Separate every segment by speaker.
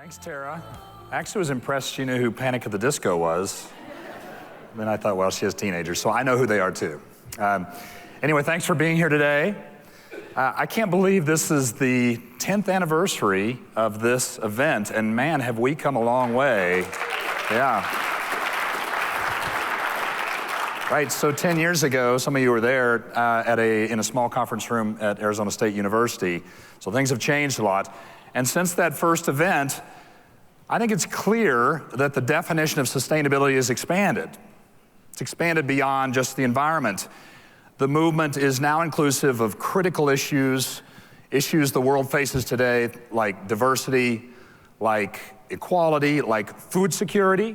Speaker 1: Thanks, Tara. I actually was impressed she knew who Panic at the Disco was. Then I thought, well, she has teenagers, so I know who they are too. Anyway, thanks for being here today. I can't believe this is the 10th anniversary of this event, and man, have we come a long way. Yeah. Right, so 10 years ago, some of you were there in a small conference room at Arizona State University. So things have changed a lot. And since that first event, I think it's clear that the definition of sustainability is expanded. It's expanded beyond just the environment. The movement is now inclusive of critical issues the world faces today, like diversity, like equality, like food security.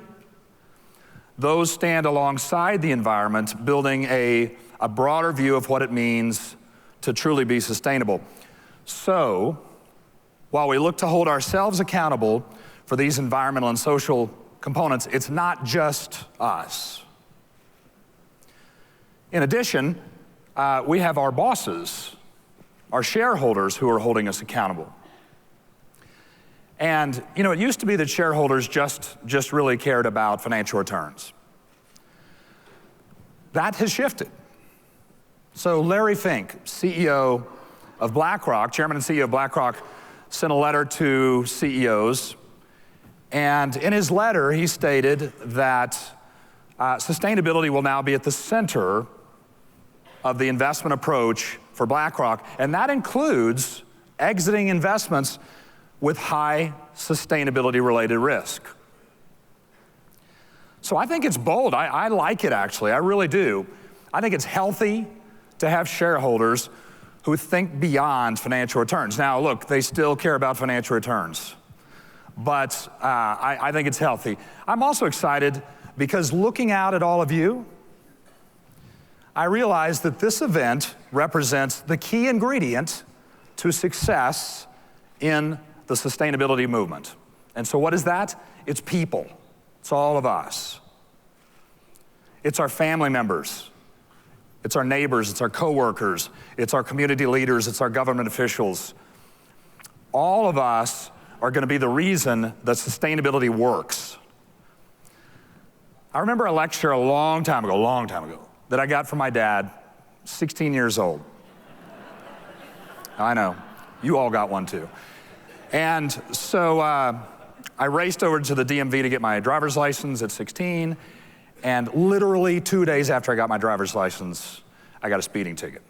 Speaker 1: Those stand alongside the environment, building a broader view of what it means to truly be sustainable. So, while we look to hold ourselves accountable for these environmental and social components, it's not just us. In addition, we have our bosses, our shareholders who are holding us accountable. And, you know, it used to be that shareholders just really cared about financial returns. That has shifted. So Larry Fink, CEO of BlackRock, chairman and CEO of BlackRock, sent a letter to CEOs, and in his letter he stated that sustainability will now be at the center of the investment approach for BlackRock, and that includes exiting investments with high sustainability-related risk. So I think it's bold. I like it, actually. I really do. I think it's healthy to have shareholders who think beyond financial returns. Now, look, they still care about financial returns, but I think it's healthy. I'm also excited because looking out at all of you, I realize that this event represents the key ingredient to success in the sustainability movement. And so what is that? It's people. It's all of us. It's our family members. It's our neighbors. It's our coworkers. It's our community leaders. It's our government officials. All of us are going to be the reason that sustainability works. I remember a lecture a long time ago, that I got from my dad, 16 years old. I know, you all got one too. And so I raced over to the DMV to get my driver's license at 16, and literally 2 days after I got my driver's license, I got a speeding ticket.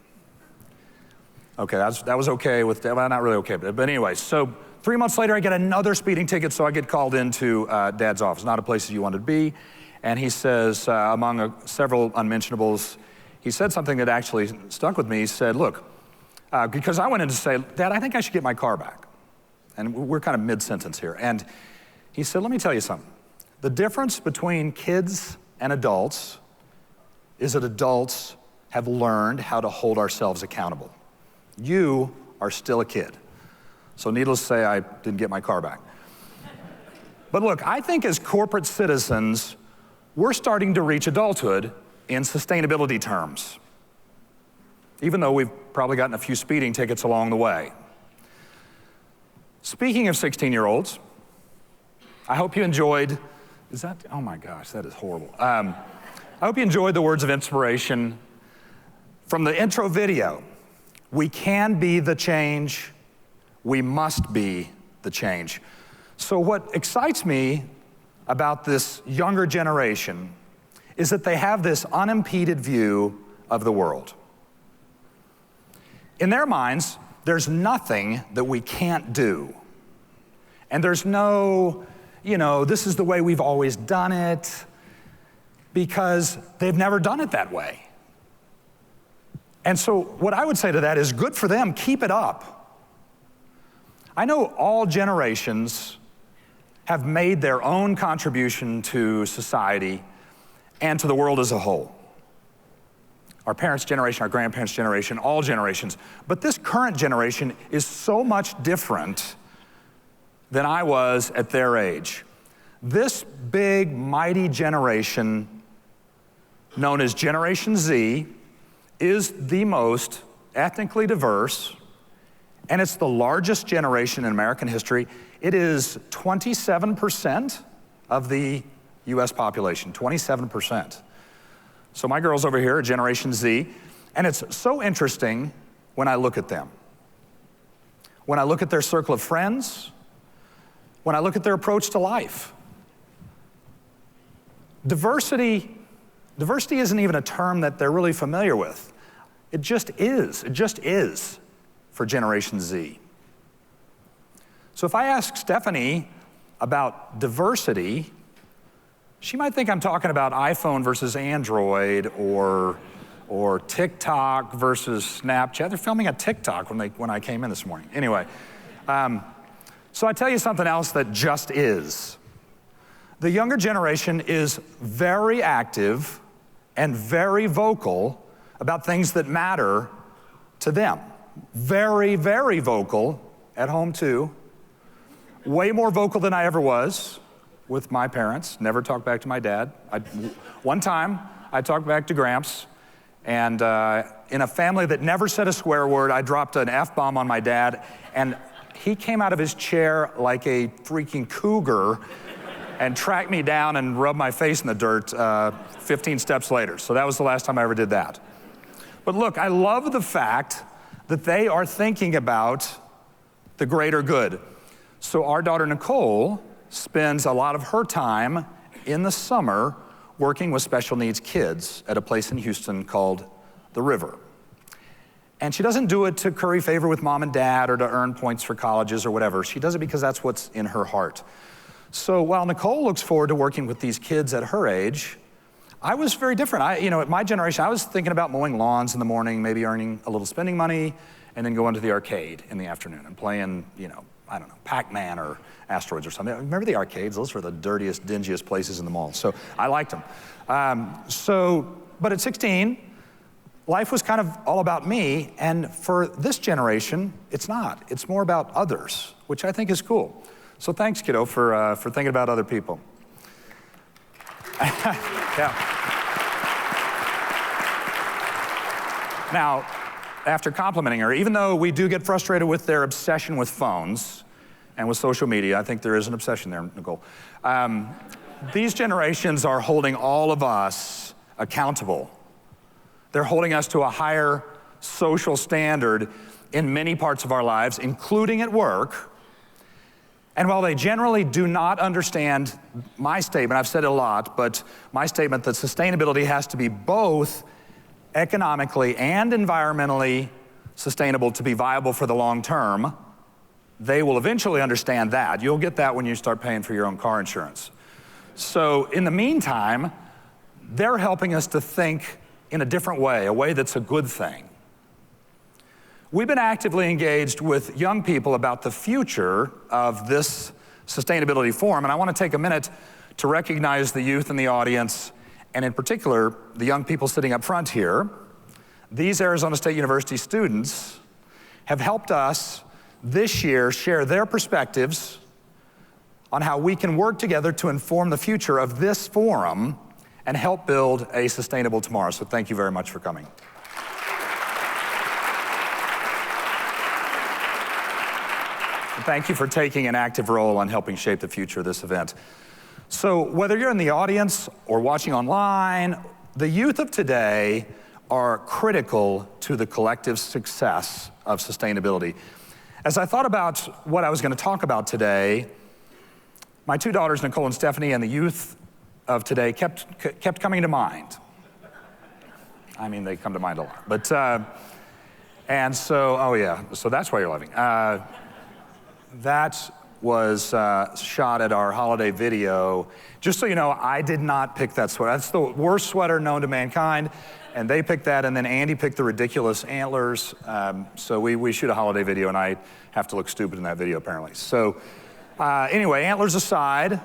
Speaker 1: Okay, that was okay with, well, not really okay, but anyway, so 3 months later I get another speeding ticket, so I get called into Dad's office, not a place that you wanted to be, and he says, among several unmentionables, he said something that actually stuck with me. He said, look, because I went in to say, Dad, I think I should get my car back. And we're kind of mid-sentence here. And he said, let me tell you something. The difference between kids and adults is that adults have learned how to hold ourselves accountable. You are still a kid. So needless to say, I didn't get my car back. But look, I think as corporate citizens, we're starting to reach adulthood in sustainability terms, even though we've probably gotten a few speeding tickets along the way. Speaking of 16-year-olds, I hope you enjoyed, oh my gosh, that is horrible. I hope you enjoyed the words of inspiration from the intro video. We can be the change, we must be the change. So what excites me about this younger generation is that they have this unimpeded view of the world. In their minds, there's nothing that we can't do. And there's no, this is the way we've always done it, because they've never done it that way. And so what I would say to that is good for them, keep it up. I know all generations have made their own contribution to society and to the world as a whole. Our parents' generation, our grandparents' generation, all generations. But this current generation is so much different than I was at their age. This big, mighty generation, known as Generation Z, is the most ethnically diverse, and it's the largest generation in American history. It is 27% of the US population, 27%. So my girls over here are Generation Z, and it's so interesting when I look at them. When I look at their circle of friends, when I look at their approach to life. Diversity isn't even a term that they're really familiar with. It just is for Generation Z. So if I ask Stephanie about diversity, she might think I'm talking about iPhone versus Android or TikTok versus Snapchat. They're filming a TikTok when I came in this morning. Anyway, so I tell you something else that just is. The younger generation is very active and very vocal about things that matter to them. Very, very vocal at home too. Way more vocal than I ever was with my parents. Never talked back to my dad. One time, I talked back to Gramps, and in a family that never said a swear word, I dropped an F-bomb on my dad, and he came out of his chair like a freaking cougar and tracked me down and rubbed my face in the dirt 15 steps later. So that was the last time I ever did that. But look, I love the fact that they are thinking about the greater good. So our daughter Nicole spends a lot of her time in the summer working with special needs kids at a place in Houston called The River. And she doesn't do it to curry favor with mom and dad or to earn points for colleges or whatever. She does it because that's what's in her heart. So while Nicole looks forward to working with these kids at her age, I was very different. At my generation, I was thinking about mowing lawns in the morning, maybe earning a little spending money, and then going to the arcade in the afternoon and playing, I don't know, Pac-Man or Asteroids or something. Remember the arcades? Those were the dirtiest, dingiest places in the mall. So I liked them. But at 16, life was kind of all about me, and for this generation, it's not. It's more about others, which I think is cool. So thanks, kiddo, for thinking about other people. Yeah. Now, after complimenting her, even though we do get frustrated with their obsession with phones and with social media, I think there is an obsession there, Nicole, these generations are holding all of us accountable. They're holding us to a higher social standard in many parts of our lives, including at work. And while they generally do not understand my statement, I've said it a lot, but my statement that sustainability has to be both economically and environmentally sustainable to be viable for the long term, they will eventually understand that. You'll get that when you start paying for your own car insurance. So in the meantime, they're helping us to think in a different way, a way that's a good thing. We've been actively engaged with young people about the future of this sustainability forum, and I want to take a minute to recognize the youth in the audience, and in particular, the young people sitting up front here. These Arizona State University students have helped us this year share their perspectives on how we can work together to inform the future of this forum and help build a sustainable tomorrow. So thank you very much for coming. Thank you for taking an active role in helping shape the future of this event. So whether you're in the audience or watching online, the youth of today are critical to the collective success of sustainability. As I thought about what I was going to talk about today, my two daughters, Nicole and Stephanie, and the youth of today kept coming to mind. I mean, they come to mind a lot. But, and so, oh yeah, so that's why you're laughing. That was shot at our holiday video. Just so you know, I did not pick that sweater. That's the worst sweater known to mankind, and they picked that, and then Andy picked the ridiculous antlers. So we shoot a holiday video, and I have to look stupid in that video, apparently. So anyway, antlers aside,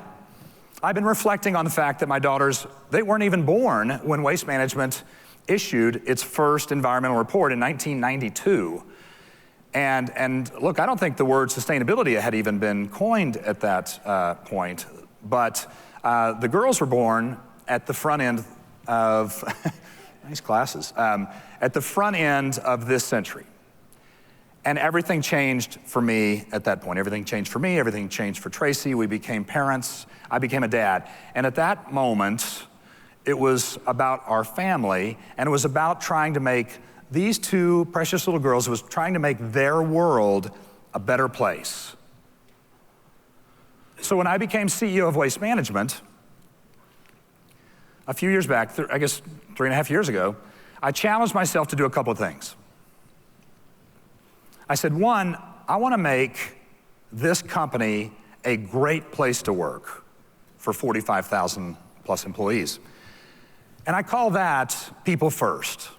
Speaker 1: I've been reflecting on the fact that my daughters, they weren't even born when Waste Management issued its first environmental report in 1992. And look, I don't think the word sustainability had even been coined at that point, but the girls were born at the front end of, nice glasses, at the front end of this century. And everything changed for me at that point. Everything changed for me, everything changed for Tracy. We became parents, I became a dad. And at that moment, it was about our family, and it was about trying to make these two precious little girls, it was trying to make their world a better place. So when I became CEO of Waste Management, a few years back, I guess 3.5 years ago, I challenged myself to do a couple of things. I said, one, I want to make this company a great place to work for 45,000 plus employees. And I call that people first.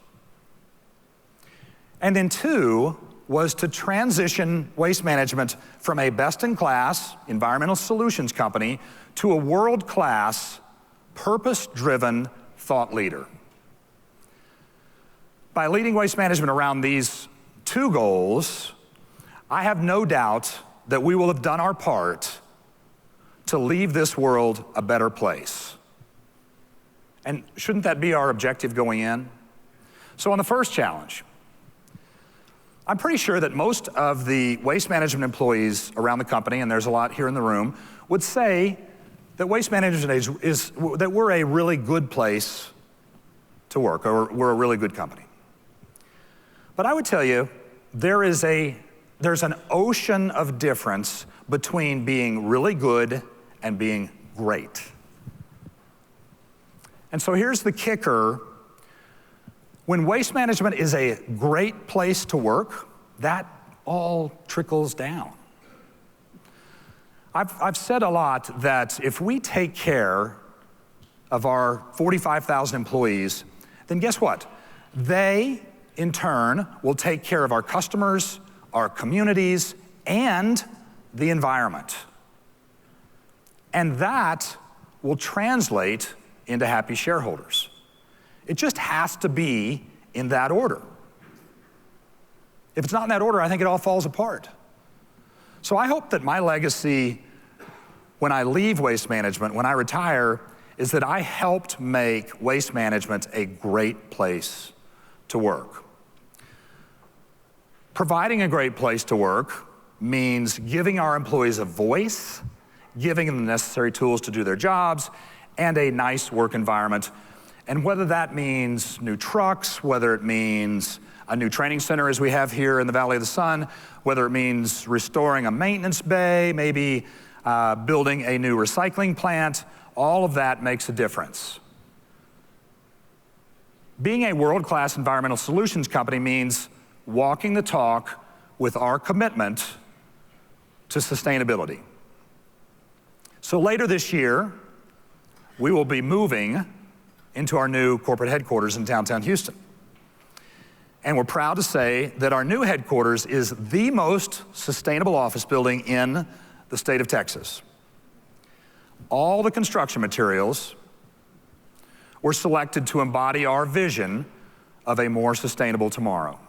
Speaker 1: And then two was to transition Waste Management from a best-in-class environmental solutions company to a world-class, purpose-driven thought leader. By leading Waste Management around these two goals, I have no doubt that we will have done our part to leave this world a better place. And shouldn't that be our objective going in? So on the first challenge, I'm pretty sure that most of the Waste Management employees around the company, and there's a lot here in the room, would say that Waste Management that we're a really good place to work, or we're a really good company. But I would tell you, there's an ocean of difference between being really good and being great. And so here's the kicker. When Waste Management is a great place to work, that all trickles down. I've said a lot that if we take care of our 45,000 employees, then guess what? They, in turn, will take care of our customers, our communities, and the environment. And that will translate into happy shareholders. It just has to be in that order. If it's not in that order, I think it all falls apart. So I hope that my legacy when I leave Waste Management, when I retire, is that I helped make Waste Management a great place to work. Providing a great place to work means giving our employees a voice, giving them the necessary tools to do their jobs, and a nice work environment. And whether that means new trucks, whether it means a new training center as we have here in the Valley of the Sun, whether it means restoring a maintenance bay, maybe building a new recycling plant, all of that makes a difference. Being a world-class environmental solutions company means walking the talk with our commitment to sustainability. So later this year, we will be moving into our new corporate headquarters in downtown Houston. And we're proud to say that our new headquarters is the most sustainable office building in the state of Texas. All the construction materials were selected to embody our vision of a more sustainable tomorrow.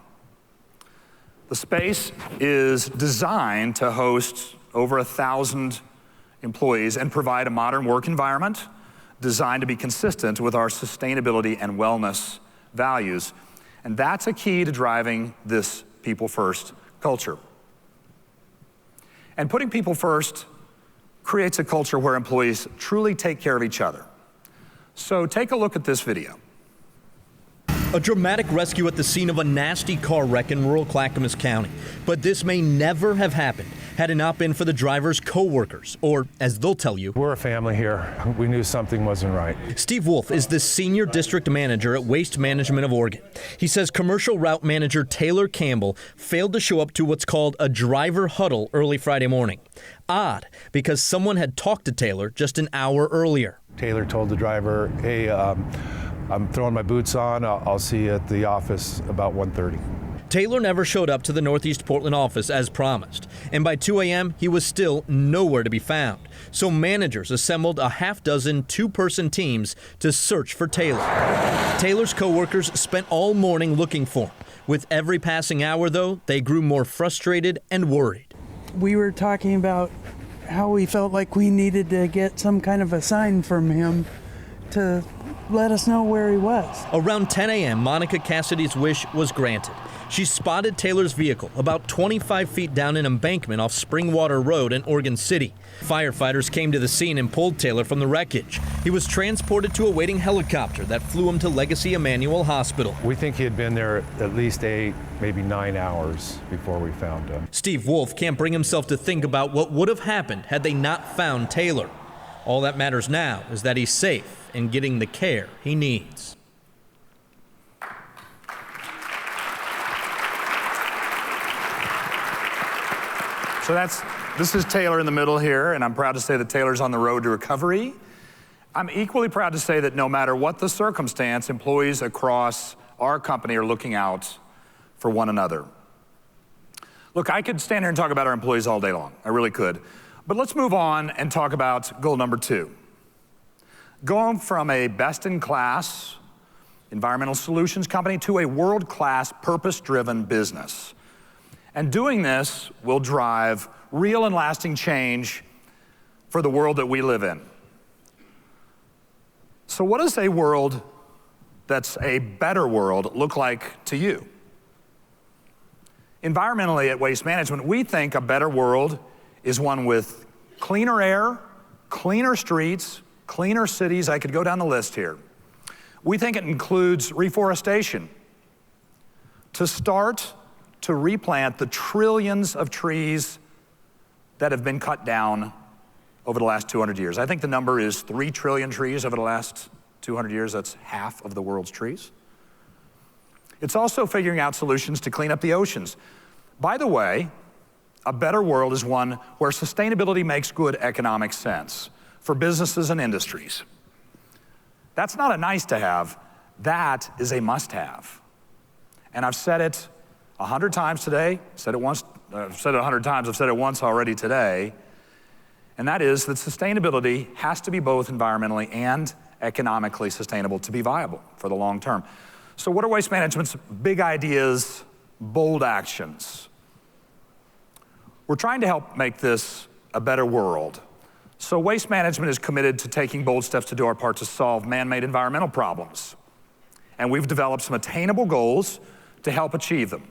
Speaker 1: The space is designed to host over 1,000 employees and provide a modern work environment designed to be consistent with our sustainability and wellness values. And that's a key to driving this people-first culture. And putting people first creates a culture where employees truly take care of each other. So take a look at this video.
Speaker 2: A dramatic rescue at the scene of a nasty car wreck in rural Clackamas County. But this may never have happened had it not been for the driver's co-workers, or as they'll tell you,
Speaker 3: we're a family here. We knew something wasn't right.
Speaker 2: Steve Wolf is the senior district manager at Waste Management of Oregon. He says commercial route manager Taylor Campbell failed to show up to what's called a driver huddle early Friday morning. Odd, because someone had talked to Taylor just an hour earlier.
Speaker 3: Taylor told the driver, hey, I'm throwing my boots on. I'll see you at the office about 1:30.
Speaker 2: Taylor never showed up to the Northeast Portland office as promised, and by 2 a.m. he was still nowhere to be found. So managers assembled a half-dozen two-person teams to search for Taylor. Taylor's co-workers spent all morning looking for him. With every passing hour, though, they grew more frustrated and worried.
Speaker 4: We were talking about how we felt like we needed to get some kind of a sign from him to let us know where he was.
Speaker 2: Around 10 a.m., Monica Cassidy's wish was granted. She spotted Taylor's vehicle about 25 feet down an embankment off Springwater Road in Oregon City. Firefighters came to the scene and pulled Taylor from the wreckage. He was transported to a waiting helicopter that flew him to Legacy Emmanuel Hospital.
Speaker 3: We think he had been there at least 8, maybe 9 hours before we found him.
Speaker 2: Steve Wolf can't bring himself to think about what would have happened had they not found Taylor. All that matters now is that he's safe and getting the care he needs.
Speaker 1: So this is Taylor in the middle here, and I'm proud to say that Taylor's on the road to recovery. I'm equally proud to say that no matter what the circumstance, employees across our company are looking out for one another. Look, I could stand here and talk about our employees all day long. I really could. But let's move on and talk about goal number 2. Going from a best-in-class environmental solutions company to a world-class, purpose-driven business. And doing this will drive real and lasting change for the world that we live in. So what does a world that's a better world look like to you? Environmentally at Waste Management, we think a better world is one with cleaner air, cleaner streets, cleaner cities. I could go down the list here. We think it includes reforestation. To start to replant the trillions of trees that have been cut down over the last 200 years. I think the number is 3 trillion trees over the last 200 years. That's half of the world's trees. It's also figuring out solutions to clean up the oceans. By the way, a better world is one where sustainability makes good economic sense for businesses and industries. That's not a nice to have, that is a must have. And I've said it 100 times today, said it once, I've said it 100 times, I've said it once already today, and that is that sustainability has to be both environmentally and economically sustainable to be viable for the long term. So what are Waste Management's big ideas, bold actions? We're trying to help make this a better world. So Waste Management is committed to taking bold steps to do our part to solve man-made environmental problems. And we've developed some attainable goals to help achieve them.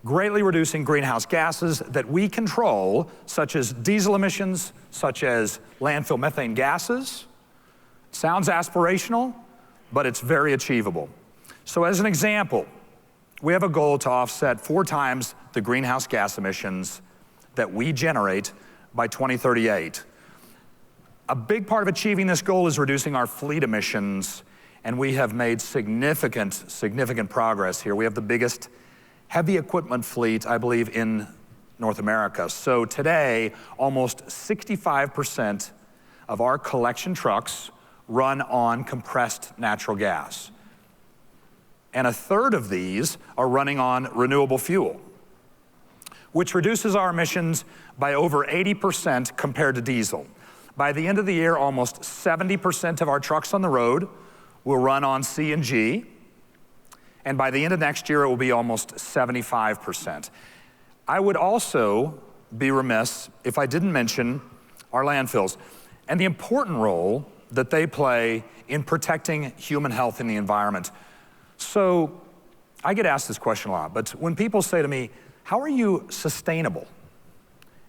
Speaker 1: Greatly reducing greenhouse gases that we control, such as diesel emissions, such as landfill methane gases. Sounds aspirational, but it's very achievable. So as an example, we have a goal to offset 4 times the greenhouse gas emissions that we generate by 2038. A big part of achieving this goal is reducing our fleet emissions, and we have made significant progress here. We have the biggest heavy equipment fleet, I believe, in North America. So today, almost 65% of our collection trucks run on compressed natural gas. And a third of these are running on renewable fuel, which reduces our emissions by over 80% compared to diesel. By the end of the year, almost 70% of our trucks on the road will run on CNG. And by the end of next year, it will be almost 75%. I would also be remiss if I didn't mention our landfills and the important role that they play in protecting human health and the environment. So I get asked this question a lot, but when people say to me, how are you sustainable?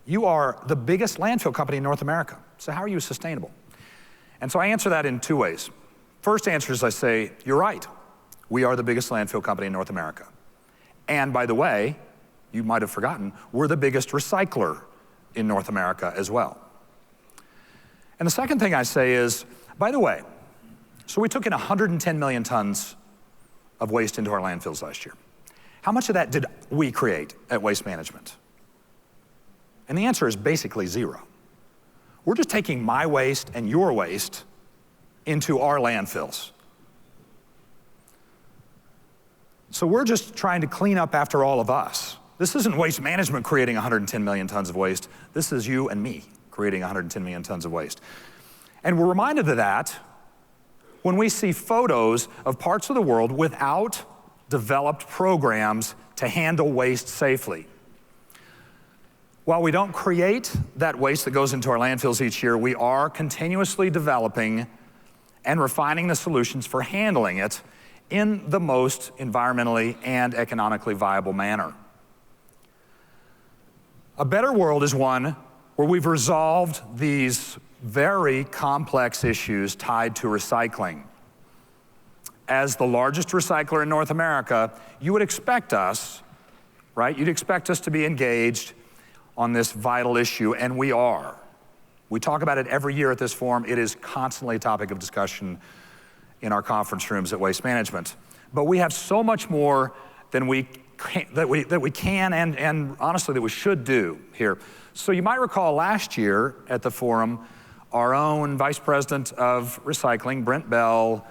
Speaker 1: You are the biggest landfill company in North America, so how are you sustainable? And so I answer that in 2 ways. First answer is I say, you're right. We are the biggest landfill company in North America. And by the way, you might have forgotten, we're the biggest recycler in North America as well. And the second thing I say is, by the way, so we took in 110 million tons of waste into our landfills last year. How much of that did we create at Waste Management? And the answer is basically 0. We're just taking my waste and your waste into our landfills. So we're just trying to clean up after all of us. This isn't Waste Management creating 110 million tons of waste. This is you and me creating 110 million tons of waste. And we're reminded of that when we see photos of parts of the world without developed programs to handle waste safely. While we don't create that waste that goes into our landfills each year, we are continuously developing and refining the solutions for handling it in the most environmentally and economically viable manner. A better world is one where we've resolved these very complex issues tied to recycling. As the largest recycler in North America, you would expect us, right? You'd expect us to be engaged on this vital issue, and we are. We talk about it every year at this forum. It is constantly a topic of discussion in our conference rooms at Waste Management. But we have so much more than we can and honestly that we should do here. So you might recall last year at the forum, our own Vice President of Recycling, Brent Bell,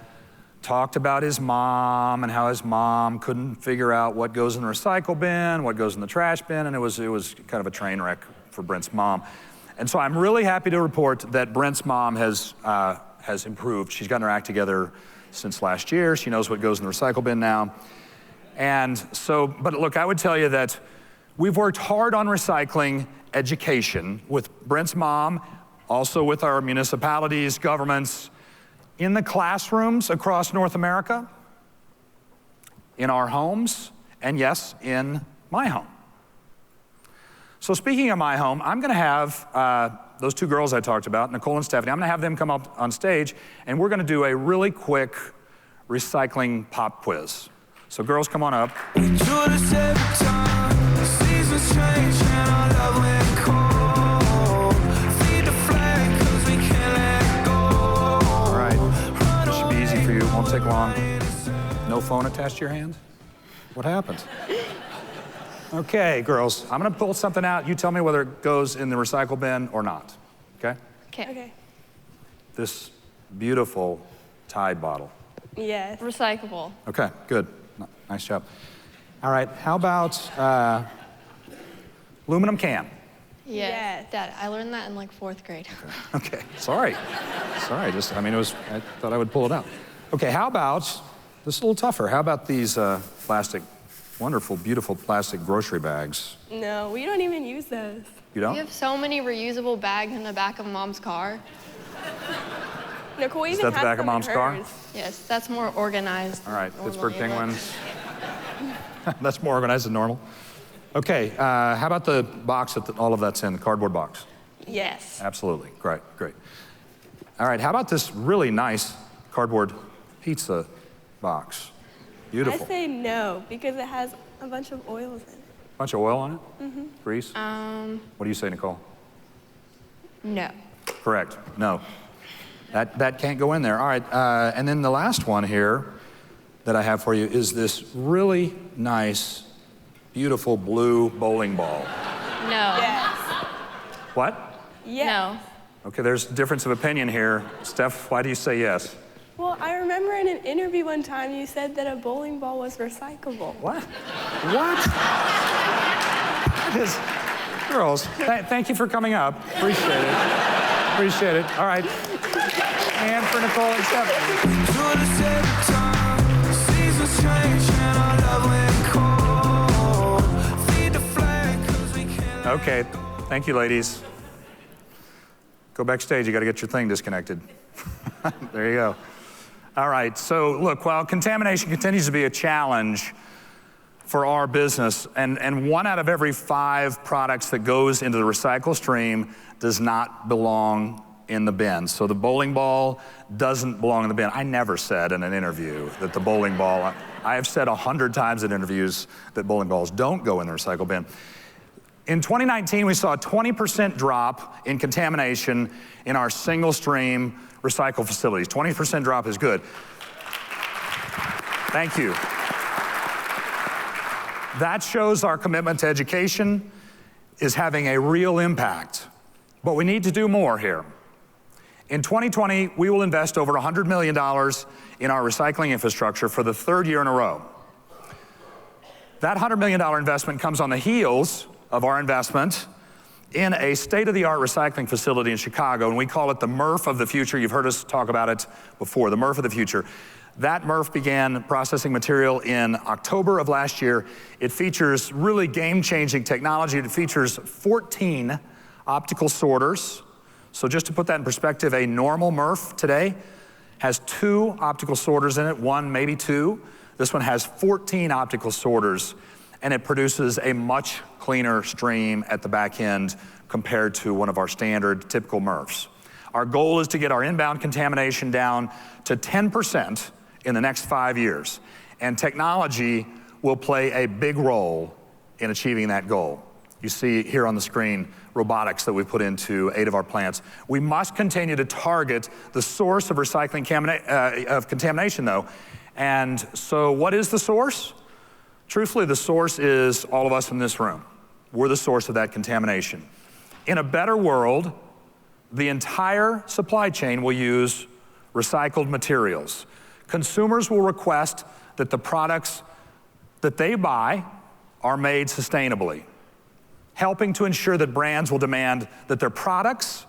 Speaker 1: talked about his mom and how his mom couldn't figure out what goes in the recycle bin, what goes in the trash bin, and it was kind of a train wreck for Brent's mom. And so I'm really happy to report that Brent's mom has improved. She's gotten her act together since last year. She knows what goes in the recycle bin now. And so, but look, I would tell you that we've worked hard on recycling education with Brent's mom, also with our municipalities, governments, in the classrooms across North America, in our homes, and yes, in my home. So speaking of my home, I'm gonna have those two girls I talked about, Nicole and Stephanie, I'm gonna have them come up on stage, and we're gonna do a really quick recycling pop quiz. So girls, come on up. Won't take long. No phone attached to your hand? What happened? Okay, girls, I'm gonna pull something out. You tell me whether it goes in the recycle bin or not, okay?
Speaker 5: Okay.
Speaker 1: This beautiful Tide bottle.
Speaker 5: Yes.
Speaker 6: Recyclable.
Speaker 1: Okay, good. Nice job. All right, how about aluminum can?
Speaker 6: Yes. Dad, I learned that in like 4th grade.
Speaker 1: Okay, sorry. Sorry, I thought I would pull it out. Okay, how about, this is a little tougher, how about these plastic, wonderful, beautiful plastic grocery bags?
Speaker 5: No, we don't even use those.
Speaker 1: You don't?
Speaker 6: We have so many reusable bags in the back of Mom's car.
Speaker 5: Nicole even
Speaker 1: Is that the
Speaker 5: has
Speaker 1: back of
Speaker 5: some in
Speaker 1: Mom's car?
Speaker 5: hers.
Speaker 6: Yes, that's more organized.
Speaker 1: All right,
Speaker 6: normally,
Speaker 1: Pittsburgh
Speaker 6: but-
Speaker 1: Penguins. That's more organized than normal. Okay, how about the box that all of that's in, the cardboard box?
Speaker 5: Yes.
Speaker 1: Absolutely, great, great. All right, how about this really nice cardboard pizza box? Beautiful.
Speaker 5: I say no because it has a bunch of oils in it.
Speaker 1: Bunch of oil on it?
Speaker 5: Mm-hmm.
Speaker 1: Grease? What do you say, Nicole?
Speaker 6: No.
Speaker 1: Correct, no. That can't go in there. All right, and then the last one here that I have for you is this really nice, beautiful blue bowling ball.
Speaker 6: No.
Speaker 5: Yes.
Speaker 1: What?
Speaker 5: Yes.
Speaker 6: No.
Speaker 1: Okay, there's a difference of opinion here. Steph, why do you say yes?
Speaker 5: Well, I remember in an interview one time you said that a bowling ball was recyclable.
Speaker 1: What? What? Girls, thank you for coming up. Appreciate it. Appreciate it. All right. And for Nicole and Stephanie. Okay, thank you, ladies. Go backstage, you gotta get your thing disconnected. There you go. All right, so look, while contamination continues to be a challenge for our business, and 1 out of every 5 products that goes into the recycle stream does not belong in the bin. So the bowling ball doesn't belong in the bin. I never said in an interview that the bowling ball, I have said 100 times in interviews that bowling balls don't go in the recycle bin. In 2019, we saw a 20% drop in contamination in our single stream recycle facilities. 20% drop is good. Thank you. That shows our commitment to education is having a real impact. But we need to do more here. In 2020, we will invest over $100 million in our recycling infrastructure for the 3rd year in a row. That $100 million investment comes on the heels of our investment in a state-of-the-art recycling facility in Chicago, and we call it the MRF of the future. You've heard us talk about it before, the MRF of the future. That MRF began processing material in October of last year. It features really game-changing technology. It features 14 optical sorters. So just to put that in perspective, a normal MRF today has 2 optical sorters in it, 1, maybe 2. This one has 14 optical sorters, and it produces a much cleaner stream at the back end compared to one of our standard typical MRFs. Our goal is to get our inbound contamination down to 10% in the next 5 years, and technology will play a big role in achieving that goal. You see here on the screen robotics that we've put into 8 of our plants. We must continue to target the source of recycling contamination, though. And so what is the source? Truthfully, the source is all of us in this room. We're the source of that contamination. In a better world, the entire supply chain will use recycled materials. Consumers will request that the products that they buy are made sustainably, helping to ensure that brands will demand that their products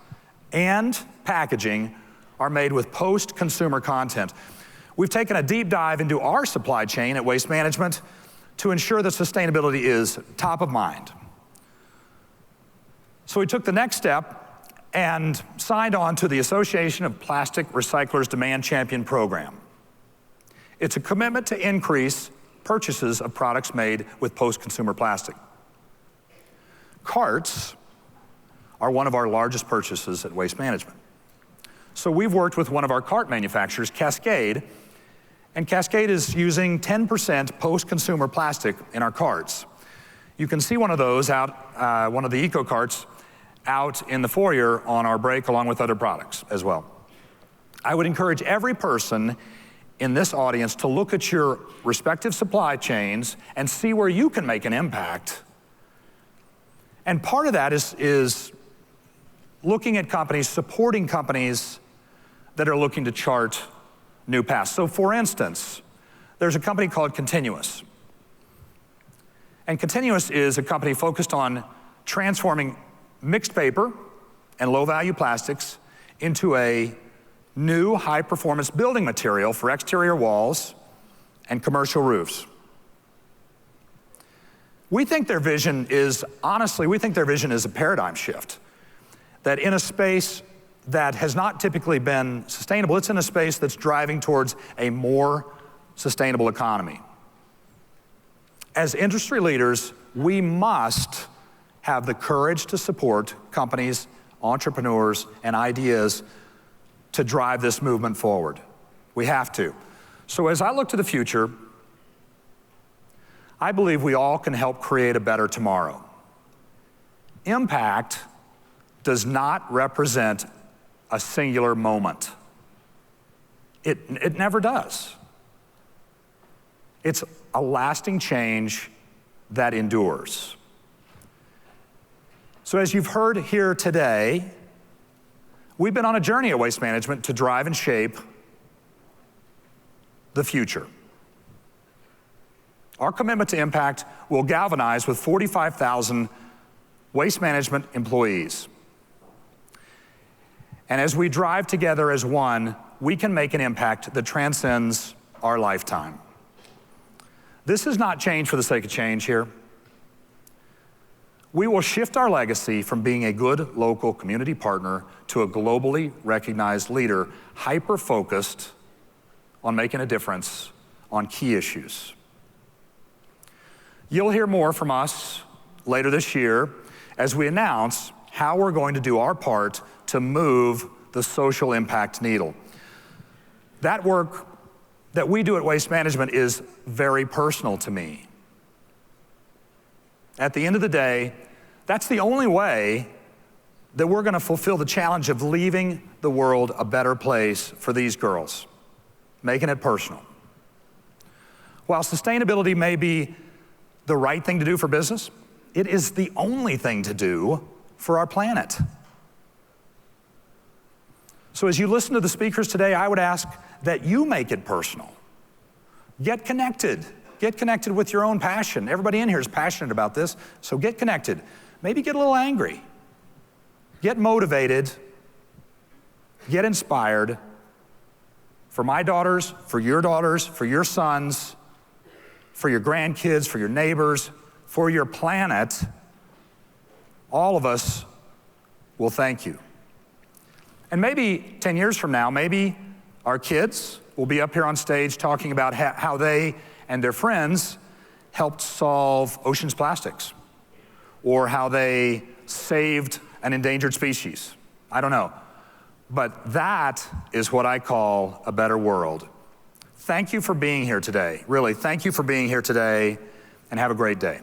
Speaker 1: and packaging are made with post-consumer content. We've taken a deep dive into our supply chain at Waste Management to ensure that sustainability is top of mind. So we took the next step and signed on to the Association of Plastic Recyclers Demand Champion program. It's a commitment to increase purchases of products made with post-consumer plastic. Carts are one of our largest purchases at Waste Management. So we've worked with one of our cart manufacturers, Cascade, and Cascade is using 10% post-consumer plastic in our carts. You can see one of those out, one of the eco carts out in the foyer on our break, along with other products as well. I would encourage every person in this audience to look at your respective supply chains and see where you can make an impact. And part of that is looking at companies, supporting companies that are looking to chart new paths. So for instance, there's a company called Continuous. And Continuous is a company focused on transforming mixed paper and low-value plastics into a new high-performance building material for exterior walls and commercial roofs. We think their vision is, honestly, we think their vision is a paradigm shift. That in a space that has not typically been sustainable, it's in a space that's driving towards a more sustainable economy. As industry leaders, we must have the courage to support companies, entrepreneurs, and ideas to drive this movement forward. We have to. So as I look to the future, I believe we all can help create a better tomorrow. Impact does not represent a singular moment. It never does. It's a lasting change that endures. So as you've heard here today, we've been on a journey at Waste Management to drive and shape the future. Our commitment to impact will galvanize with 45,000 Waste Management employees. And as we drive together as one, we can make an impact that transcends our lifetime. This is not change for the sake of change here. We will shift our legacy from being a good local community partner to a globally recognized leader, hyper-focused on making a difference on key issues. You'll hear more from us later this year as we announce how we're going to do our part to move the social impact needle. That work that we do at Waste Management is very personal to me. At the end of the day, that's the only way that we're going to fulfill the challenge of leaving the world a better place for these girls, making it personal. While sustainability may be the right thing to do for business, it is the only thing to do for our planet. So as you listen to the speakers today, I would ask that you make it personal. Get connected. Get connected with your own passion. Everybody in here is passionate about this, so get connected. Maybe get a little angry. Get motivated. Get inspired. For my daughters, for your sons, for your grandkids, for your neighbors, for your planet, all of us will thank you. And maybe 10 years from now, maybe Our kids will be up here on stage talking about how they and their friends helped solve ocean's plastics, or how they saved an endangered species. I don't know. But that is what I call a better world. Thank you for being here today. Really, thank you for being here today, and have a great day.